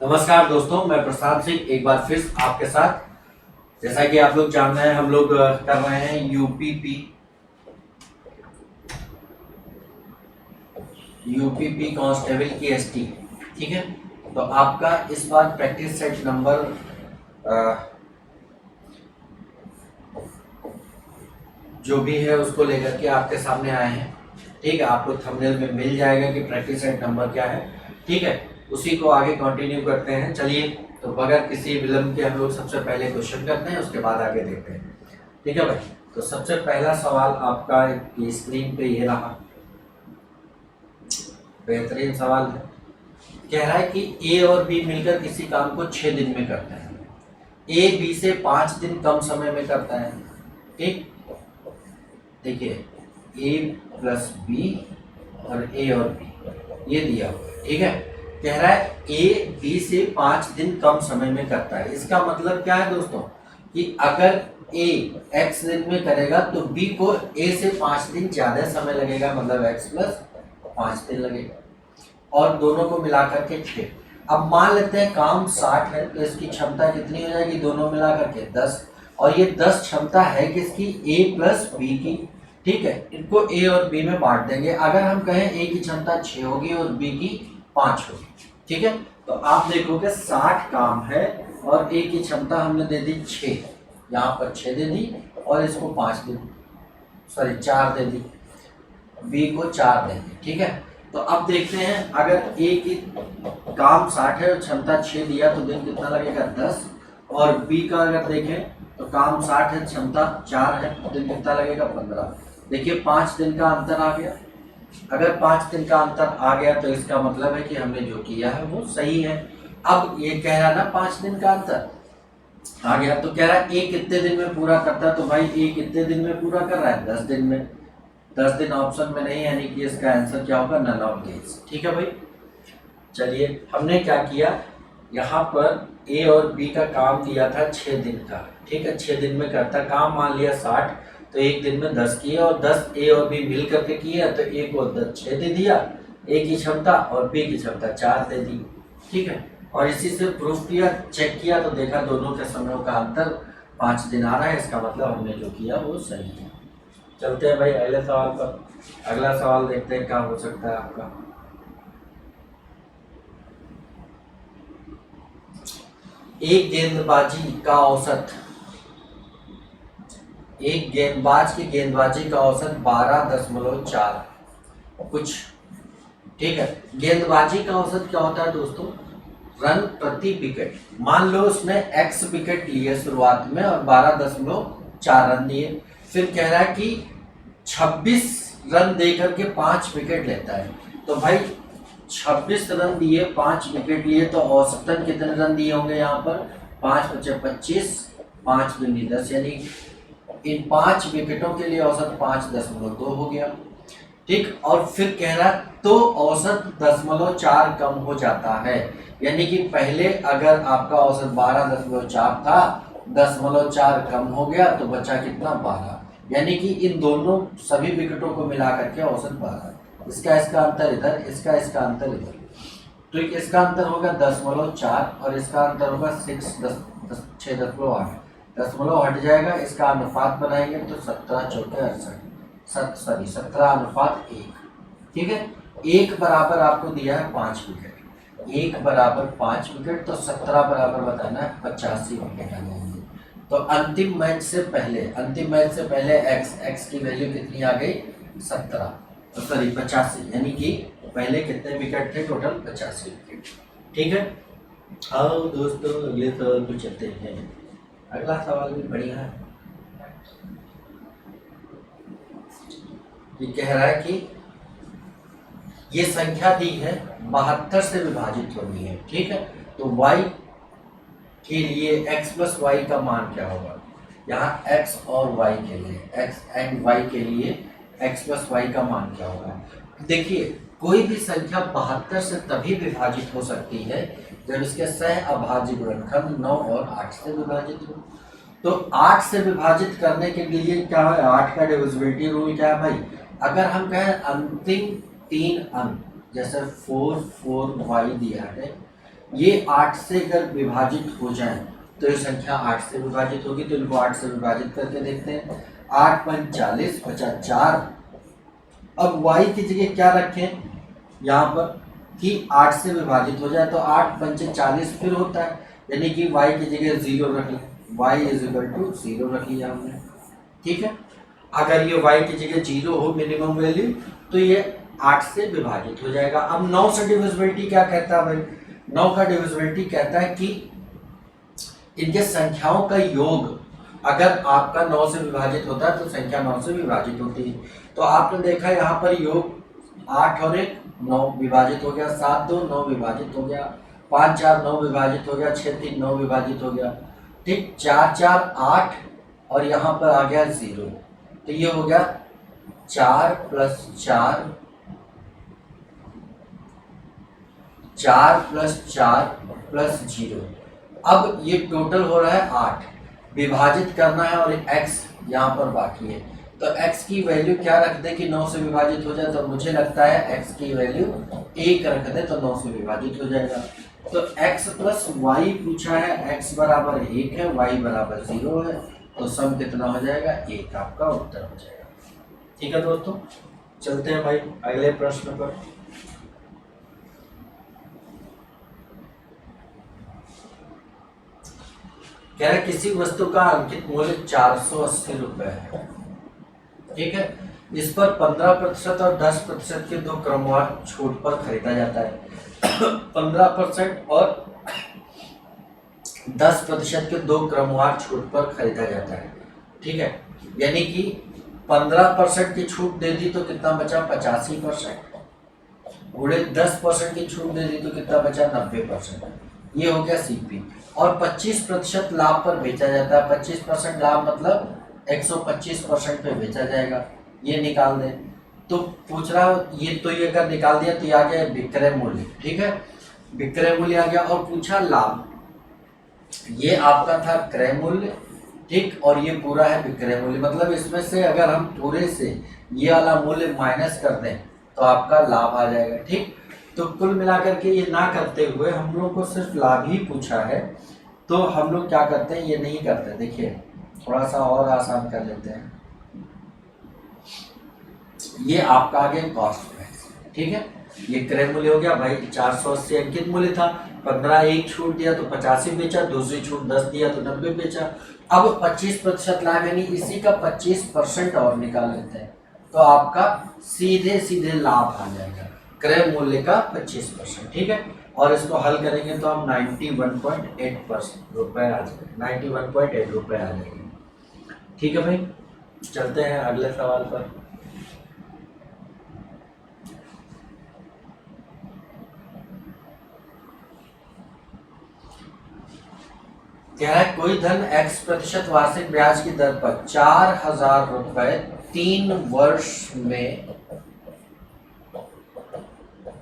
नमस्कार दोस्तों, मैं प्रशांत सिंह एक बार फिर आपके साथ। जैसा कि आप लोग जान रहे हैं, हम लोग कर रहे हैं यूपीपी कांस्टेबल की एसटी। ठीक है, तो आपका इस बार प्रैक्टिस सेट नंबर जो भी है उसको लेकर के आपके सामने आए हैं। ठीक है, आपको थंबनेल में मिल जाएगा कि प्रैक्टिस सेट नंबर क्या है। ठीक है, उसी को आगे कंटिन्यू करते हैं। चलिए, तो बगैर किसी विलंब के हम लोग सबसे पहले क्वेश्चन करते हैं, उसके बाद आगे देखते हैं। ठीक है भाई, तो सबसे पहला सवाल आपका स्क्रीन पे ये रहा। बेहतरीन सवाल है। कह रहा है कि ए और बी मिलकर किसी काम को 6 दिन में करते हैं। ए बी से 5 दिन कम समय में करता है। ठीक, देखिए ए प्लस बी और बी ये दिया हुआ है। ठीक है, कह रहा है ए बी से 5 दिन कम समय में करता है। इसका मतलब क्या है दोस्तों कि अगर ए x दिन में करेगा तो बी को ए से 5 दिन ज्यादा समय लगेगा, मतलब x प्लस 5 दिन लगेगा, और दोनों को मिलाकर के 6। अब मान लेते हैं काम 60 है, तो इसकी क्षमता कितनी हो जाएगी दोनों मिलाकर के 10, और ये 10 क्षमता है किसकी, ए प्लस बी की। ठीक है, इनको ए और बी में बांट देंगे। अगर हम कहें ए की क्षमता 6 होगी और बी की 5 होगी। ठीक है, तो आप देखोगे 60 काम है और ए की क्षमता हमने दे दी 6, यहाँ पर 6 दे दी और इसको 5 दे दी, सॉरी 4 दे दी, बी को 4 देंगे। ठीक है, तो अब देखते हैं अगर ए की काम 60 है और क्षमता 6 दिया तो दिन कितना लगेगा 10, और बी का अगर देखें तो काम 60 है क्षमता 4 है तो दिन कितना लगेगा 15। देखिए 5 दिन का अंतर आ गया। अगर 5 दिन का अंतर आ गया तो इसका मतलब है कि हमने जो किया है वो सही है। अब ये कह रहा है ना 5 दिन का अंतर आ गया, तो कह रहा है ए कितने दिन में पूरा करता है, तो भाई ए कितने दिन में पूरा कर रहा है 10 दिन में। 10 दिन ऑप्शन में नहीं, यानी कि इसका आंसर क्या होगा, नन ऑफ दीज। ठीक है भाई, चलिए हमने क्या किया, यहाँ पर ए और बी का काम दिया था 6 दिन का। ठीक है, 6 दिन में करता काम, मान लिया 60, तो एक दिन में 10 किए, और 10 ए और बी मिल करके किए तो ए को 6 दे दिया ए की क्षमता, और बी की क्षमता 4 दे दी। ठीक है, और इसी से प्रूफ किया, चेक किया तो देखा दोनों के समयों का अंतर 5 दिन आ रहा है। इसका मतलब हमने जो किया वो सही है। चलते हैं भाई अगले सवाल पर। अगला सवाल देखते हैं क्या हो सकता है आपका। एक गेंदबाज की गेंदबाजी का औसत 12.4 कुछ। ठीक है, गेंदबाजी का औसत क्या होता है दोस्तों, रन प्रति विकेट। मान लो उसने x विकेट लिए शुरुआत में और 12.4 रन दिए, फिर कह रहा है कि 26 रन देकर के 5 विकेट लेता है। तो भाई 26 रन दिए 5 विकेट लिए, तो औसतन कितने रन दिए होंगे यहाँ पर, 5 बचे 25, 5 दूनी 10, यानी इन 5 विकेटों के लिए औसत 5.2 हो गया। ठीक, और फिर कह रहा तो औसत 0.4 कम हो जाता है, यानी कि पहले अगर आपका औसत 12.4 था, 0.4 कम हो गया तो बचा कितना 12, यानी कि इन दोनों सभी विकेटों को मिला करके औसत 12। इसका अंतर इधर, इसका अंतर इधर, तो इसका अंतर होगा 0.4 और इसका अंतर होगा 6.8। 10 हट जाएगा, इसका अनुपात बनाएंगे तो 17/4 ठीक है, 1 बराबर आपको दिया है 5 विकेट, 1 बराबर 5 विकेट, तो 17 बराबर बताना है 85 विकेट आ जाएंगे। तो अंतिम मैच से पहले x की वैल्यू कितनी आ गई 17, सॉरी 85, यानी कि पहले कितने विकेट थे, टोटल 85 विकेट। ठीक है, आओ दोस्तों अगले सवाल पर चलते हैं। अगला सवाल भी बढ़िया है। ये कह रहा है कि ये संख्या दी है 72 से विभाजित होनी है। ठीक है, तो y के लिए x प्लस वाई का मान क्या होगा, यहाँ x और y के लिए, x एंड y के लिए x प्लस वाई का मान क्या होगा। देखिए कोई भी संख्या 72 से तभी विभाजित हो सकती है जब इसके सह अभाज्य गुणनखंड 9 और 8 से विभाजित हो। तो 8 से विभाजित करने के लिए क्या है, 8 का डिविजिबिलिटी रूल क्या है भाई, अगर हम कहें अंतिम 3 अंक जैसे 4 4 y दिया है, ये 8 से अगर विभाजित हो जाए तो ये संख्या 8 से विभाजित होगी, तो इनको 8 से विभाजित करके देखते हैं। 8 पंच 40, बचा 4। अब y की जगह क्या रखें यहाँ पर कि 8 से विभाजित हो जाए, तो 8 पंचे 40 फिर होता है, यानी कि y की जगह 0 रख लें, y इज इक्वल टू 0 रख लिया हमने। ठीक है, अगर ये y की जगह 0 हो मिनिमम वैल्यू, तो ये 8 से विभाजित हो जाएगा। अब 9 से डिविजिबिलिटी क्या कहता है भाई? 9 का डिविजिबिलिटी कहता है कि इनके संख्याओं का योग अगर आपका 9 से विभाजित होता है तो संख्या 9 से विभाजित होती है। तो आपने देखा यहाँ पर योग 8 और 1 9 विभाजित हो गया, 7 2 9 विभाजित हो गया, 5 4 9 विभाजित हो गया, 6 3 9 विभाजित हो गया। ठीक, 4 4 8 और यहाँ पर आ गया 0, तो ये हो गया 4 प्लस 4, 4 प्लस 4 प्लस 0। अब ये टोटल हो रहा है 8, विभाजित करना है और x यहाँ पर बाकी है, तो x की वैल्यू क्या रख दे कि 9 से विभाजित हो जाए? तो मुझे लगता है x की वैल्यू 1 रख दे तो 9 से विभाजित हो जाएगा। तो x प्लस y पूछा है, x बराबर 1 है, y बराबर 0 है, तो सम कितना हो जाएगा? 1 आपका उत्तर हो जाएगा। ठीक है दोस्तों, चलते हैं भाई अगले प्रश्न पर। कह रहा है किसी वस्तु का अंकित मूल्य 480 रुपए है। ठीक है, इस पर 15% और 10% के दो क्रमवार छूट पर खरीदा जाता है। 15% और 10% के दो क्रमवार छूट पर खरीदा जाता है। ठीक है, यानी कि 15% की छूट दे दी तो कितना बचा? 85%। गुणे 10% की छूट दे दी तो कितना बचा? 90%। ये हो गया सीपी। और 25% लाभ पर बेचा जाता है। 25% लाभ मतलब 125% पे बेचा जाएगा, ये निकाल दें। तो पूछ रहा ये, तो ये अगर निकाल दिया तो ये आ गया विक्रय मूल्य। ठीक है, विक्रय मूल्य आ गया। और पूछा लाभ, ये आपका था क्रय मूल्य। ठीक, और ये पूरा है विक्रय मूल्य। मतलब इसमें से अगर हम पूरे से ये वाला मूल्य माइनस कर दें तो आपका लाभ आ जाएगा। ठीक, तो कुल मिलाकर के ये ना करते हुए हम लोग को सिर्फ लाभ ही पूछा है, तो हम लोग क्या करते हैं, ये नहीं करते। देखिए थोड़ा सा और आसान कर लेते हैं। ये आपका आ गया कॉस्ट प्राइस। ठीक है, ये क्रय मूल्य हो गया भाई। 480 अंकित मूल्य था, 15 एक छूट दिया तो 85 बेचा, दूसरी छूट 10 दिया तो 90 बेचा। अब 25% लाभ, यानी इसी का 25% और निकाल लेते हैं तो आपका सीधे सीधे लाभ आ जाएगा, क्रय मूल्य का 25%। ठीक है, और इसको हल करेंगे तो हम 91.8% रुपए आ जाएंगे, 91.8 रुपए आ जाएंगे। ठीक है भाई, चलते हैं अगले सवाल पर। कह रहा है कोई धन x% वार्षिक ब्याज की दर पर 4000 रुपए 3 वर्ष में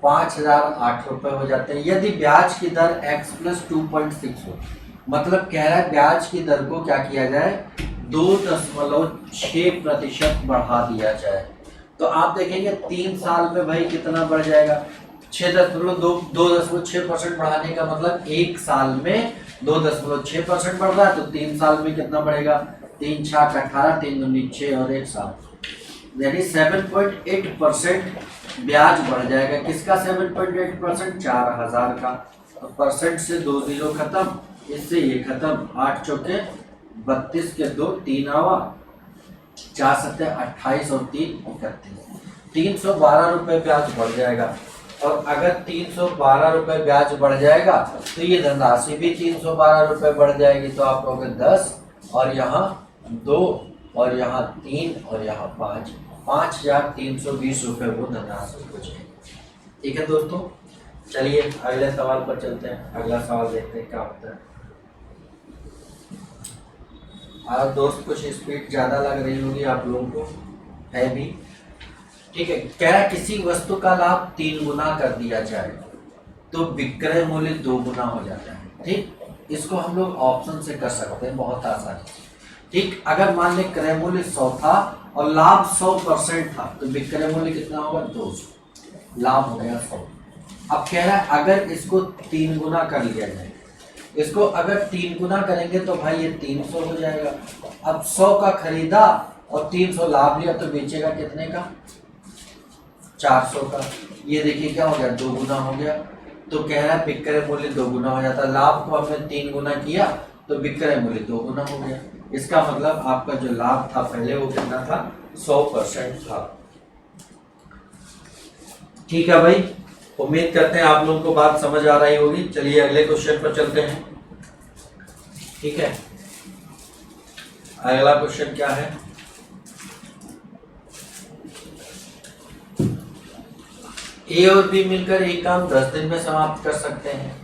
5008 रुपए हो जाते हैं यदि ब्याज की दर x प्लस 2.6 हो। मतलब कह रहा है ब्याज की दर को क्या किया जाए, 2.6% बढ़ा दिया जाए। तो आप देखेंगे 3 साल में भाई कितना बढ़ जाएगा, 2.6% बढ़ाने का मतलब 1 साल में 2.6% बढ़ रहा है, तो 3 साल में कितना बढ़ेगा, 3 छाक 18, 3 दूनी 6 और 1 7, यानी 7.8% ब्याज बढ़ जाएगा। किसका 7.8%? 4000 का। तो परसेंट से 2 जीरो खत्म, इससे ये खत्म, 8 चौके 32 के 2 3 आवा, 4 सत्ते 28 और 3 31, 312 रुपए ब्याज बढ़ जाएगा। और अगर 312 रुपए ब्याज बढ़ जाएगा तो ये धनराशि भी 312 रुपए बढ़ जाएगी। तो आप कहोगे 10 और यहाँ 2 और यहाँ 3 और यहाँ 5, 5320 रुपए वो धनराशि हो जाएगी। ठीक है दोस्तों, चलिए अगले सवाल पर चलते हैं। अगला सवाल देखते हैं क्या होता है। आज दोस्त कुछ स्पीड ज्यादा लग रही होगी आप लोगों को, है भी। ठीक है, कह रहा है किसी वस्तु का लाभ 3 गुना कर दिया जाए तो विक्रय मूल्य 2 गुना हो जाता है। ठीक, इसको हम लोग ऑप्शन से कर सकते हैं, बहुत आसानी से। ठीक, अगर मान लें क्रय मूल्य 100 था और लाभ 100% था तो विक्रय मूल्य कितना होगा, 200, लाभ हो गया 100। अब कह रहा है अगर इसको 3 गुना कर लिया जाए, इसको अगर 3 गुना करेंगे तो भाई ये 300 हो जाएगा। अब 100 का खरीदा और 300 लाभ लिया तो बेचेगा कितने का? 400 का। ये देखिए क्या हो गया, 2 गुना हो गया। तो कह रहा है विक्रय मूल्य 2 गुना हो जाता। लाभ को हमने 3 गुना किया तो विक्रय मूल्य 2 गुना हो गया। इसका मतलब आपका जो लाभ था पहले वो कितना था? 100% था। ठीक है भाई, उम्मीद करते हैं आप लोगों को बात समझ आ रही होगी। चलिए अगले क्वेश्चन पर चलते हैं। ठीक है, अगला क्वेश्चन क्या है? ए और बी मिलकर एक काम 10 दिन में समाप्त कर सकते हैं।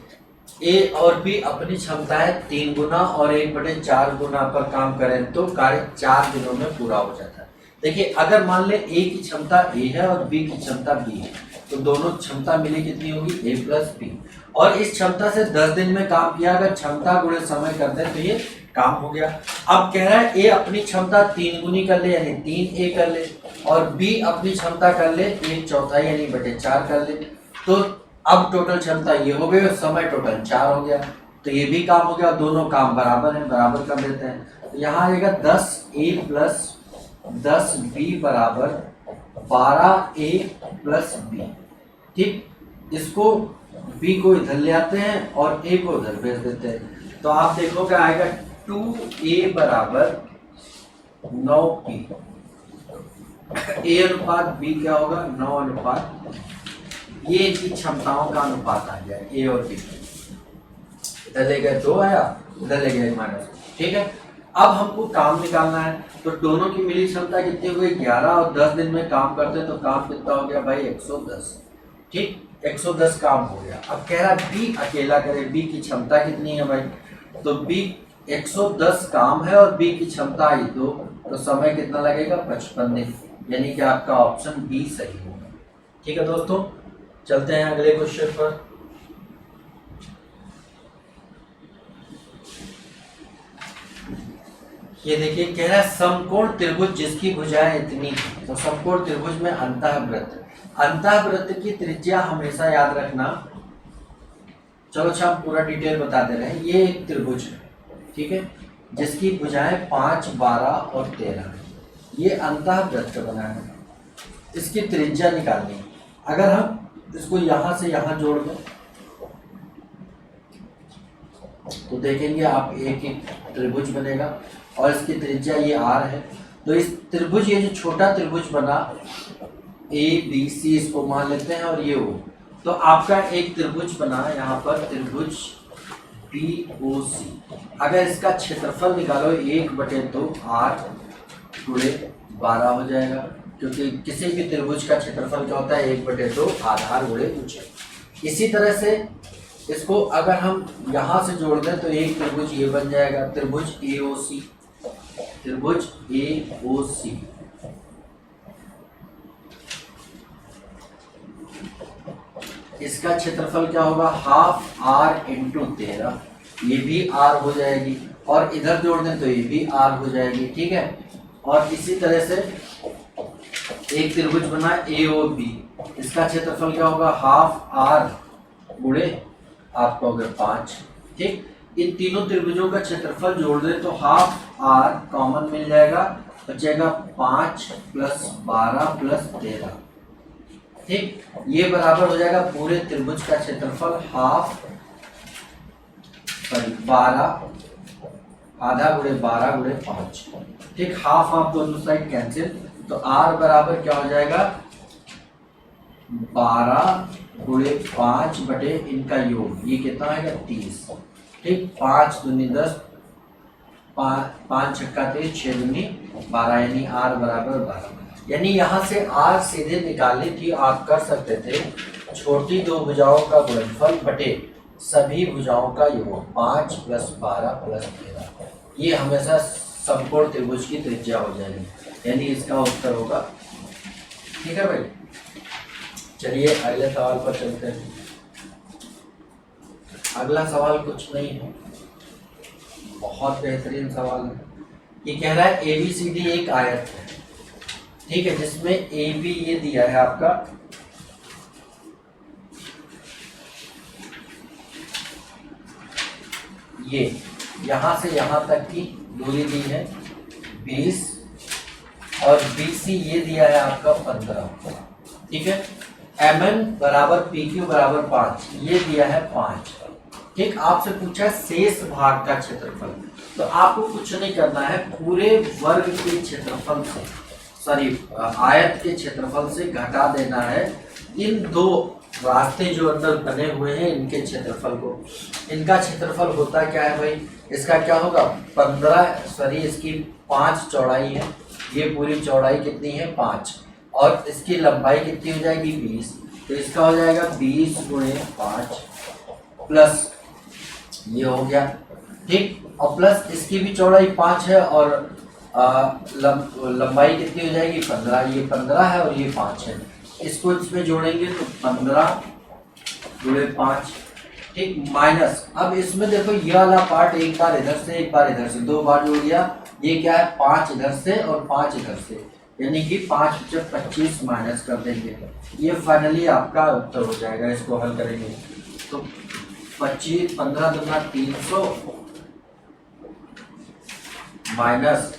ए और बी अपनी क्षमताएं 3 गुना और 1/4 गुना पर काम करें तो कार्य 4 दिनों में पूरा हो जाता है। देखिए अगर मान ले ए की क्षमता ए है और बी की क्षमता बी है, तो दोनों क्षमता मिली कितनी होगी? ए प्लस बी। और इस क्षमता से 10 दिन में काम किया, अगर क्षमता गुणे समय कर दे तो ये काम हो गया। अब कह रहा है ए अपनी क्षमता 3 गुनी कर ले यानी 3A कर ले, और बी अपनी क्षमता कर ले 1/4 यानी 4 कर ले। तो अब टोटल क्षमता ये हो गई और समय टोटल 4 हो गया, तो ये भी काम हो गया। दोनों काम बराबर है, बराबर कर देते हैं। तो यहाँ आएगा 10A प्लस 10B बराबर 12A प्लस बी। ठीक, इसको B को इधर ले आते हैं और A को उधर भेज देते हैं। तो आप देखोगे आएगा 2A बराबर 9P। A अनुपात B क्या होगा? 9 अनुपात, ये इनकी क्षमताओं का अनुपात आ गया A और B। इधर ले गए 2 आया, इधर ले गए -। ठीक है, अब हमको काम निकालना है। तो दोनों की मिली क्षमता कितनी हो गई? 11, और 10 दिन में काम करते तो काम कितना हो गया भाई? 110। ठीक, 110 काम हो गया। अब कह रहा है बी अकेला करे, बी की क्षमता कितनी है भाई? तो बी 110 काम है और बी की क्षमता आई 2, तो समय कितना लगेगा? 55 दिन। यानी कि आपका ऑप्शन बी सही होगा। ठीक है दोस्तों, चलते हैं अगले क्वेश्चन पर। ये देखिए कह रहा है समकोण त्रिभुज जिसकी भुजाएं इतनी, तो समकोण त्रिभुज में अंतःवृत्त, अंतःवृत्त की त्रिज्या हमेशा याद रखना। चलो अच्छा, हम पूरा डिटेल बता दे रहे हैं। ये एक त्रिभुज है, ठीक है, जिसकी भुजाएं 5, 12 और 13 है। ये अंतःवृत्त बना है, इसकी त्रिज्या निकालनी है। अगर हम इसको यहां से यहां जोड़ दें तो देखेंगे आप एक एक त्रिभुज बनेगा और इसकी त्रिज्या ये r है। तो इस त्रिभुज, ये जो छोटा त्रिभुज बना ABC, इसको मान लेते हैं, और ये O, तो आपका एक त्रिभुज बना यहाँ पर, त्रिभुज BOC। अगर इसका क्षेत्रफल निकालो 1/2 8 गुणे 12 हो जाएगा, क्योंकि किसी भी त्रिभुज का क्षेत्रफल क्या होता है? 1/2 आधार गुणे ऊंचाई। इसी तरह से इसको अगर हम यहाँ से जोड़ दें तो एक त्रिभुज ये बन जाएगा, त्रिभुज AOC, त्रिभुज AOC। इसका क्षेत्रफल क्या होगा? हाफ R × 13, ये भी R हो जाएगी, और इधर जोड़ दें तो ये भी R हो जाएगी। ठीक है, और इसी तरह से एक त्रिभुज बना AOB, इसका क्षेत्रफल क्या होगा? हाफ R गुणे आपका हो गया 5। ठीक, इन तीनों त्रिभुजों का क्षेत्रफल जोड़ दें तो हाफ R कॉमन मिल जाएगा, बचेगा 5 + 12 + 13। ठीक, ये बराबर हो जाएगा पूरे त्रिभुज का क्षेत्रफल हाफ 12 आधा गुणे 12 गुणे 5। ठीक, हाफ आप दोनों साइड कैंसिल, तो R बराबर क्या हो जाएगा? 12 गुणे 5 बटे इनका योग, ये कितना आएगा? 30। ठीक, 5 दूनी 10, 5 छक्का 30, 6 दूनी 12, यानी R बराबर 12। यानी यहाँ से R सीधे निकालनी थी, आप कर सकते थे छोटी दो भुजाओं का गुणनफल बटे सभी भुजाओं का योग, 5 + 12 + 13। ये हमेशा समकोण त्रिभुज की त्रिज्या हो जाएगी, यानी इसका उत्तर होगा। ठीक है भाई, चलिए अगले सवाल पर चलते हैं। अगला सवाल कुछ नहीं है, बहुत बेहतरीन सवाल है। ये कह रहा है ABCD एक आयत है, ठीक है, जिसमें AB ये दिया है आपका ये यहाँ से यहाँ तक की दूरी दी है 20 और BC ये दिया है आपका 15, ठीक है। MN बराबर PQ बराबर 5, ये दिया है 5, ठीक। आपसे पूछा है शेष भाग का क्षेत्रफल, तो आपको कुछ नहीं करना है, पूरे वर्ग के क्षेत्रफल से, सॉरी आयत के क्षेत्रफल से घटा देना है इन दो रास्ते जो अंदर बने हुए हैं इनके क्षेत्रफल को। इनका क्षेत्रफल होता क्या है भाई, इसका क्या होगा 15, सॉरी इसकी 5 चौड़ाई है, ये पूरी चौड़ाई कितनी है 5, और इसकी लंबाई कितनी हो जाएगी 20, तो इसका हो जाएगा 20 × 5 प्लस ये हो गया, ठीक। और प्लस इसकी भी चौड़ाई 5 है और लंबाई कितनी हो जाएगी 15, ये 15 है और ये 5 है, इसको इसमें जोड़ेंगे तो 15 × 5, ठीक, माइनस। अब इसमें देखो ये वाला पार्ट एक बार इधर से एक बार इधर से, 2 बार जोड़ दिया, ये क्या है 5 इधर से और 5 इधर से, यानी कि 5 × 25 माइनस कर देंगे, ये फाइनली आपका उत्तर हो जाएगा। इसको हल करेंगे तो 25, 15 दूना 300 माइनस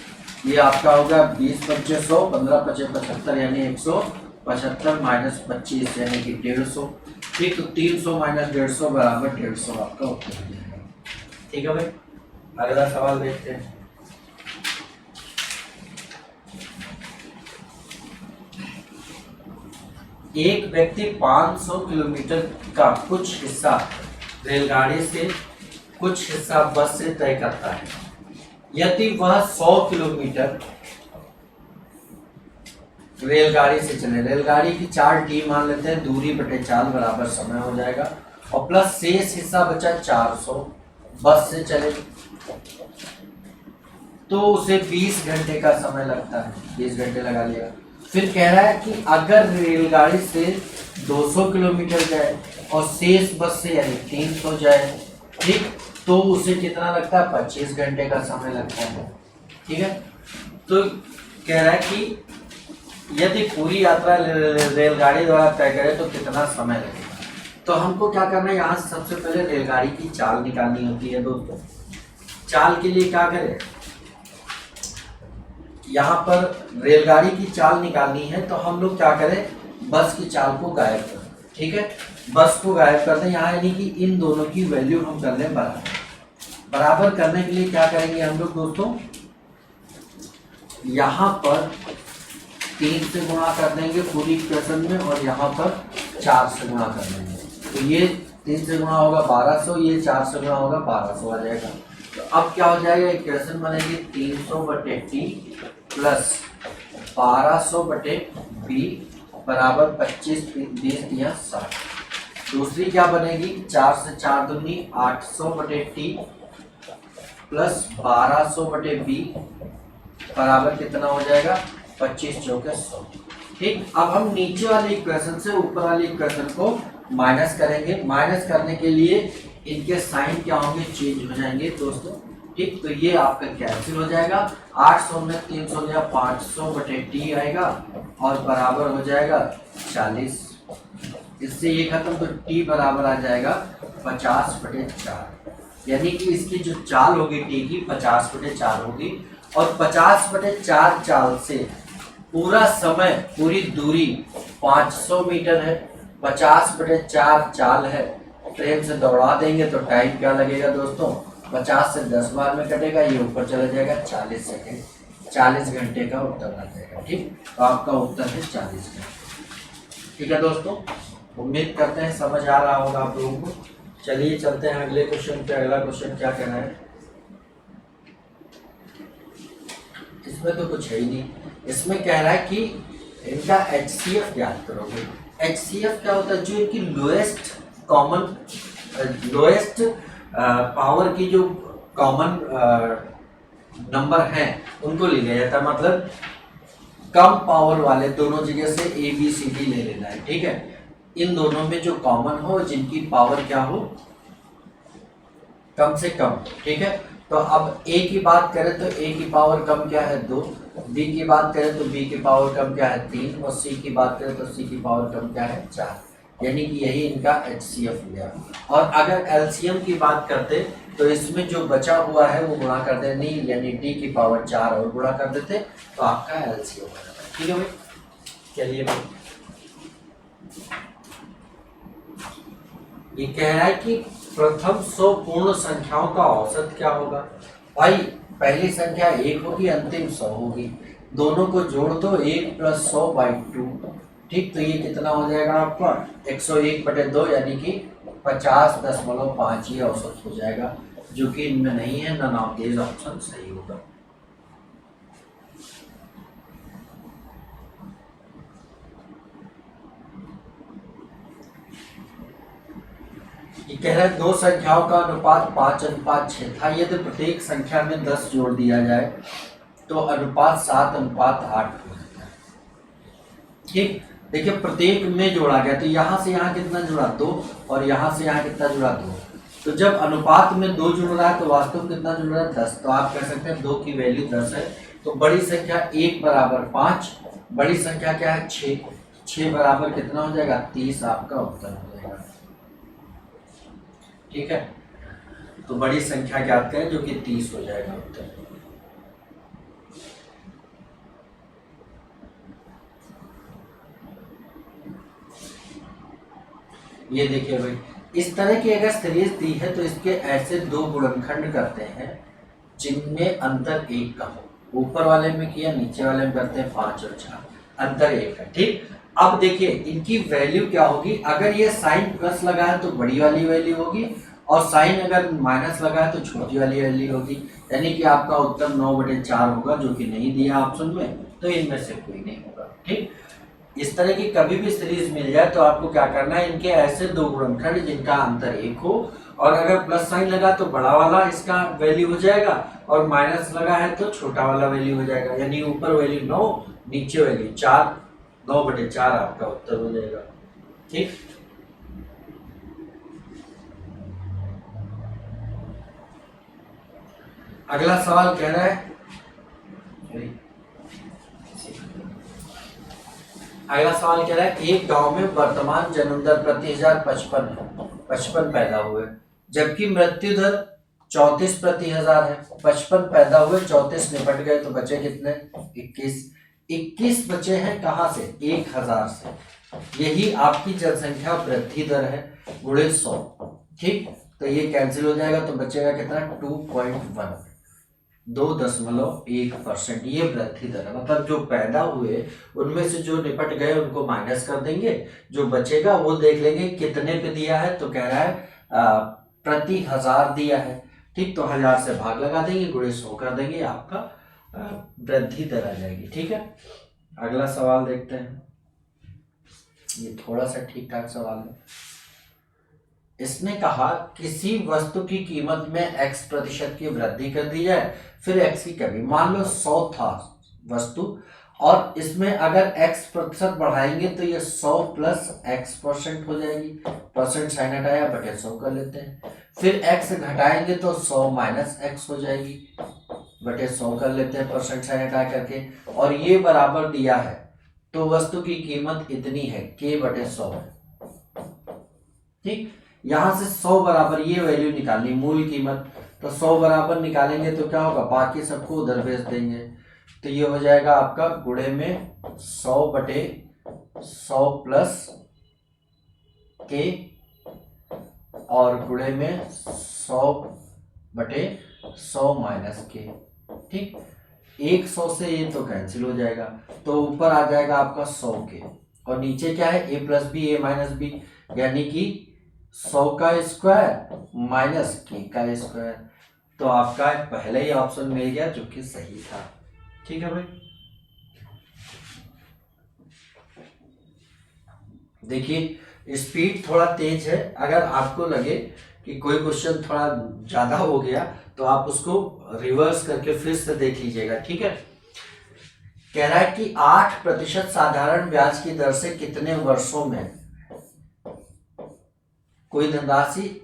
ये आपका होगा 20 × 25 100, 15 × 25 75, यानी 175 माइनस 25 यानी कि 150, ठीक। तो 300 माइनस 150 बराबर 150 आपका उत्तर हो जाएगा, ठीक है भाई। अगला सवाल देखते हैं। एक व्यक्ति 500 किलोमीटर का कुछ हिस्सा रेलगाड़ी से, कुछ हिस्सा बस से तय करता है। यदि वह 100 किलोमीटर रेलगाड़ी से चले, रेलगाड़ी की 4T मान लेते हैं, दूरी बटे 4 बराबर समय हो जाएगा, और प्लस शेष हिस्सा बचा 400 बस से चले, तो उसे 20 घंटे का समय लगता है, 20 घंटे लगा लिया। फिर कह रहा है कि अगर रेलगाड़ी से 200 किलोमीटर जाए और शेष बस से यानी 300 जाए, ठीक, तो उसे कितना लगता है 25 घंटे का समय लगता है, ठीक है। तो कह रहा है कि यदि पूरी यात्रा रेलगाड़ी द्वारा तय करें तो कितना समय लगेगा। तो हमको क्या करना है, यहाँ से सबसे पहले रेलगाड़ी की चाल निकालनी होती है दोस्तों। चाल के लिए क्या करें, यहाँ पर रेलगाड़ी की चाल निकालनी है तो हम लोग क्या करें, बस की चाल को गायब कर दें, ठीक है। बस को गायब कर दें यहाँ, यानी कि इन दोनों की वैल्यू हम कर लें बराबर। बराबर करने के लिए क्या करेंगे हम लोग दोस्तों, यहाँ पर 3 से गुणा कर देंगे पूरी इक्वेशन में, और यहाँ पर 4 से गुणा कर देंगे, तो ये 3 से गुणा होगा 1200, ये 4 से गुणा होगा 1200 आ जाएगा। तो अब क्या हो जाएगा, इक्वेशन बनेगी 300/T प्लस 1200/B बराबर 25 20 या 60। दूसरी क्या बनेगी, 4 से 4 दूनी 800/T प्लस 1200/B बराबर कितना हो जाएगा 25 चौके 100, ठीक। अब हम नीचे वाली इक्वेशन से ऊपर वाली इक्वेशन को माइनस करेंगे। माइनस करने के लिए इनके साइन क्या होंगे, चेंज हो जाएंगे दोस्तों, ठीक। तो ये आपका कैंसिल हो जाएगा, 800 में 300 या 500/T आएगा और बराबर हो जाएगा 40। इससे ये खत्म, तो T बराबर आ जाएगा 50/4, यानी कि इसकी जो चाल होगी T की 50/4 होगी, और 50/4 चाल से पूरा समय, पूरी दूरी 500 मीटर है, 50/4 चाल है, ट्रेन से दौड़ा देंगे तो टाइम क्या लगेगा दोस्तों, 50 से 10 बार में कटेगा, ये ऊपर चला जाएगा 40 सेकेंड, 40 घंटे का उत्तर आ जाएगा, ठीक। तो आपका उत्तर है 40 घंटे, ठीक है दोस्तों। उम्मीद करते हैं समझ आ रहा होगा आप लोगों को। चलिए चलते हैं अगले क्वेश्चन पे। अगला क्वेश्चन क्या कहना है, इसमें तो कुछ है ही नहीं। इसमें कह रहा है कि इनका HCF ज्ञात करोगे। HCF क्या होता है, जो इनकी लोएस्ट कॉमन, लोएस्ट पावर की जो कॉमन नंबर हैं उनको ले लिया जाता है, मतलब कम पावर वाले दोनों जगह से ABCD ले लेना है, ठीक है। इन दोनों में जो कॉमन हो, जिनकी पावर क्या हो कम से कम, ठीक है। तो अब A की बात करें तो A की पावर कम क्या है 2, B की बात करें तो B की पावर कम क्या है 3, और C की बात करें तो C की पावर कम क्या है 4। यानी कि यही इनका HCF हो गया। और अगर एलसीएम की बात करते तो इसमें जो बचा हुआ है वो गुणा कर देते, यानी D की पावर 4 और गुणा कर देते तो आपका एलसीएम हो जाता है। ठीक है भाई, चलिए भाई, ये कह रहा है कि प्रथम 100 पूर्ण संख्याओं का औसत क्या होगा। भाई पहली संख्या 1 होगी, अंतिम 100 होगी, दोनों को जोड़ दो 1 + 100/2। ठीक, तो ये कितना हो जाएगा आपका 101/2 यानी कि 50.5 ये औसत हो जाएगा, जो कि इनमें नहीं है, नन ऑफ दीज ऑप्शन सही होगा। ये कह रहा है दो संख्याओं का अनुपात 5:6 था, यदि प्रत्येक संख्या में 10 जोड़ दिया जाए तो अनुपात 7:8 हो जाता है। ठीक, देखिए प्रत्येक में जोड़ा गया तो यहाँ से यहाँ कितना जुड़ा 2 और यहाँ से यहाँ कितना जुड़ा 2, तो जब अनुपात में 2 जुड़ रहा है तो वास्तव में कितना जुड़ रहा है 10, तो आप कह सकते हैं 2 की वैल्यू 10 है। तो बड़ी संख्या 1 = 5, बड़ी संख्या क्या है 6, 6 बराबर कितना हो जाएगा 30, आपका उत्तर हो जाएगा। ठीक है, तो बड़ी संख्या ज्ञात करें जो कि 30 हो जाएगा उत्तर। ये देखिए भाई, इस तरह की अगर सीरीज दी है तो इसके ऐसे दो गुणनखंड करते हैं जिनमें अंतर 1 का हो। ऊपर वाले में किया, नीचे वाले में करते हैं 5 और 4, अंतर 1 है। ठीक, अब देखिए इनकी वैल्यू क्या होगी, अगर ये साइन प्लस लगा है तो बड़ी वाली वैल्यू होगी, और साइन अगर माइनस लगा है तो छोटी वाली वैल्यू होगी, यानी कि आपका उत्तर 9/4 होगा, जो कि नहीं दिया ऑप्शन में, तो इनमें से कोई नहीं होगा। ठीक, इस तरह की कभी भी सीरीज मिल जाए तो आपको क्या करना है, इनके ऐसे दो गुणनखंड जिनका अंतर 1 हो, और अगर प्लस साइन लगा तो बड़ा वाला इसका वैल्यू हो जाएगा, और माइनस लगा है तो छोटा वाला वैल्यू हो जाएगा, यानी ऊपर वैल्यू 9, नीचे वैल्यू 4, 9/4 आपका उत्तर हो जाएगा। ठीक, अगला सवाल कह रहा है, अगला सवाल कह रहा है एक गांव में वर्तमान जन्म दर प्रति 1000 55 पैदा हुए, जबकि मृत्यु दर 34 प्रति 1000 है। 55 पैदा हुए, 34 निपट गए, तो बचे कितने 21। 21 बचे हैं कहां से 1000 से, यही आपकी जनसंख्या वृद्धि दर है गुणे 100। ठीक, तो ये कैंसिल हो जाएगा, तो बचेगा कितना 2.1, 2.1%। ये वृद्धि दर है, मतलब जो पैदा हुए उनमें से जो निपट गए उनको माइनस कर देंगे, जो बचेगा वो देख लेंगे कितने पे दिया है, तो कह रहा है प्रति 1000 दिया है। ठीक, तो 1000 से भाग लगा देंगे, गुणे 100 कर देंगे, आपका वृद्धि दर आ जाएगी। ठीक है, अगला सवाल देखते हैं, ये थोड़ा सा ठीक ठाक सवाल है। इसने कहा किसी वस्तु की कीमत में x% की वृद्धि कर दी जाए, फिर x की कमी। मान लो 100 था वस्तु, और इसमें अगर x% बढ़ाएंगे तो ये 100 + x% हो जाएगी, परसेंट साइन हटाया बटे 100 कर लेते हैं। फिर x घटाएंगे तो 100 - x हो जाएगी, बटे 100 कर लेते हैं, परसेंट साइन हटा करके, और ये बराबर दिया है, तो वस्तु की कीमत इतनी है k/100 है। ठीक, यहां से 100 बराबर ये वैल्यू निकालनी, मूल कीमत, तो 100 बराबर निकालेंगे तो क्या होगा, बाकी सबको उधर भेज देंगे, तो ये हो जाएगा आपका गुणे में 100/100 + k, और गुणे में 100/100 - k। ठीक, 100 से ये तो कैंसिल हो जाएगा, तो ऊपर आ जाएगा आपका 100k, और नीचे क्या है a + b a - b, यानी कि 100 का स्क्वायर - k का स्क्वायर, तो आपका पहले ही ऑप्शन मिल गया जो कि सही था। ठीक है भाई, देखिए स्पीड थोड़ा तेज है, अगर आपको लगे कि कोई क्वेश्चन थोड़ा ज्यादा हो गया तो आप उसको रिवर्स करके फिर से देख लीजिएगा। ठीक है, कह रहा है कि 8% साधारण ब्याज की दर से कितने वर्षों में कोई धनराशि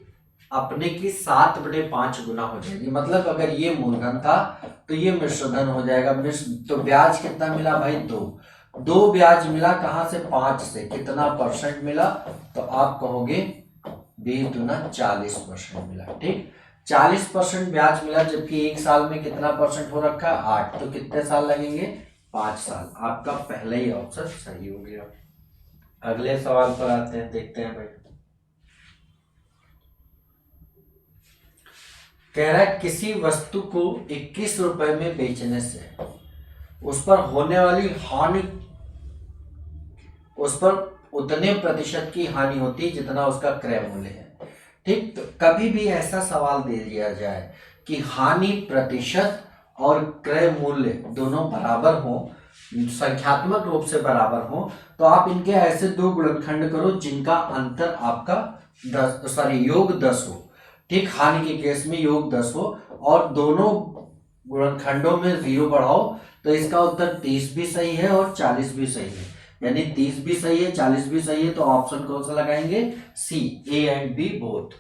अपने की 7/5 गुना हो जाएगी। मतलब अगर ये मूलधन था तो ये मिश्रधन हो जाएगा। मिश्र तो ब्याज कितना मिला भाई 2, 2 ब्याज मिला कहां से, 5 से, कितना परसेंट मिला, तो आप कहोगे 20 दूना 40% मिला। ठीक, 40% ब्याज मिला, जबकि 1 साल में कितना परसेंट हो रखा है, 8, तो कितने साल लगेंगे, 5 साल। आपका पहला ही ऑप्शन सही हो गया। अगले सवाल पर आते हैं, देखते हैं भाई। कह रहा है किसी वस्तु को 21 रुपए में बेचने से उस पर होने वाली हानि, उस पर उतने प्रतिशत की हानि होती है जितना उसका क्रय मूल्य है। ठीक, तो कभी भी ऐसा सवाल दे दिया जाए कि हानि प्रतिशत और क्रय मूल्य दोनों बराबर हो, संख्यात्मक रूप से बराबर हो, तो आप इनके ऐसे 2 गुणनखंड करो जिनका अंतर आपका 10, योग 10 हो। ठीक, हानि के केस में योग 10 हो और दोनों गुणनखंडों में 0 बढ़ाओ, तो इसका उत्तर 30 भी सही है और 40 भी सही है। यानी 30 भी सही है, 40 भी सही है, तो ऑप्शन कौन सा लगाएंगे, सी, ए एंड बी बोथ।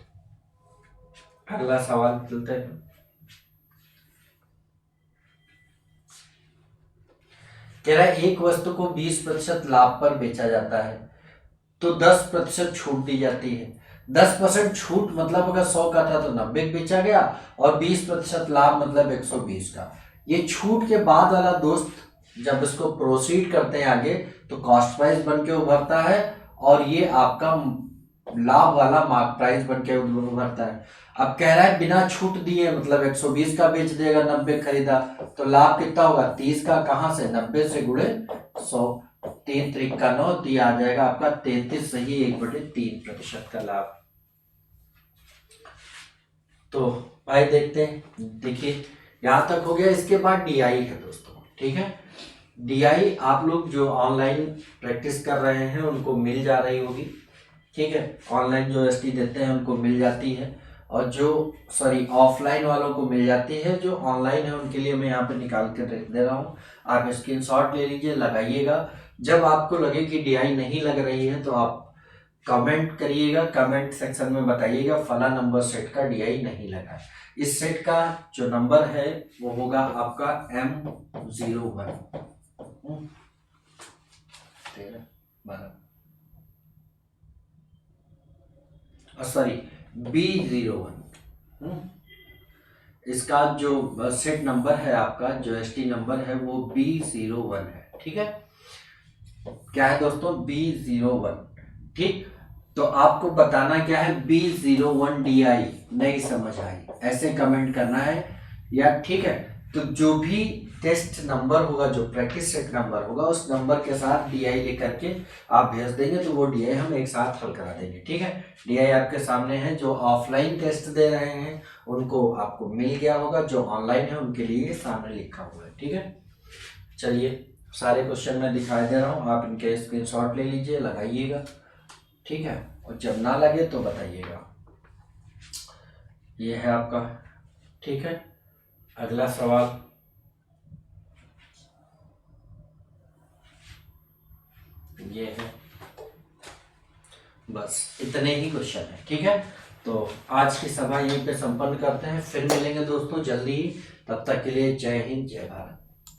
अगला सवाल चलते हैं। कह रहा है एक वस्तु को 20% लाभ पर बेचा जाता है तो 10% छूट दी जाती है। 10% छूट मतलब अगर 100 का था तो 90 बेचा गया, और 20% लाभ मतलब 120 का। ये छूट के बाद वाला दोस्त जब इसको प्रोसीड करते हैं आगे तो कॉस्ट प्राइस बन के उभरता है, और ये आपका लाभ वाला मार्क प्राइस बन के उभरता है। अब कह रहा है बिना छूट दिए, मतलब 120 का बेच देगा, 90 खरीदा, तो लाभ कितना होगा, 30 का, कहां से, 90 से गुणे 100, 3 त्रिक का 9, तो ये आ जाएगा आपका 33 सही 1/3% का लाभ। तो भाई देखते हैं, देखिए यहां तक हो गया। इसके बाद डीआई है दोस्तों। ठीक है, डीआई आप लोग जो ऑनलाइन प्रैक्टिस कर रहे हैं उनको मिल जा रही होगी। ठीक है, ऑनलाइन जो एसटी देते हैं उनको मिल जाती है, और जो ऑफलाइन वालों को मिल जाती है। जो ऑनलाइन है उनके लिए मैं यहाँ पे निकाल कर दे रहा हूँ, आप स्क्रीनशॉट ले लीजिए, लगाइएगा। जब आपको लगे कि डीआई नहीं लग रही है तो आप कमेंट करिएगा, कमेंट सेक्शन में बताइएगा फला नंबर सेट का डीआई नहीं लगा। इस सेट का जो नंबर है वो होगा आपका M01, B01। इसका जो सेट नंबर है आपका, जो एसटी नंबर है वो B01 है। ठीक है, क्या है दोस्तों, B01। ठीक, तो आपको बताना क्या है, B01 DI नहीं समझ आई ऐसे कमेंट करना है या। ठीक है, तो जो भी टेस्ट नंबर होगा, जो प्रैक्टिस सेट नंबर होगा, उस नंबर के साथ डीआई लेकर के आप भेज देंगे, तो वो डीआई हम एक साथ हल करा देंगे। ठीक है, डीआई आपके सामने है। जो ऑफलाइन टेस्ट दे रहे हैं उनको आपको मिल गया होगा, जो ऑनलाइन है उनके लिए सामने लिखा हुआ है। ठीक है, चलिए सारे क्वेश्चन मैं दिखाई दे रहा हूँ, आप इनके स्क्रीनशॉट ले लीजिए, लगाइएगा। ठीक है, और जब ना लगे तो बताइएगा। ये है आपका। ठीक है, अगला सवाल, ये है। बस इतने ही क्वेश्चन है। ठीक है, तो आज की सभा यहीं पे संपन्न करते हैं, फिर मिलेंगे दोस्तों जल्दी ही। तब तक के लिए जय हिंद, जय भारत।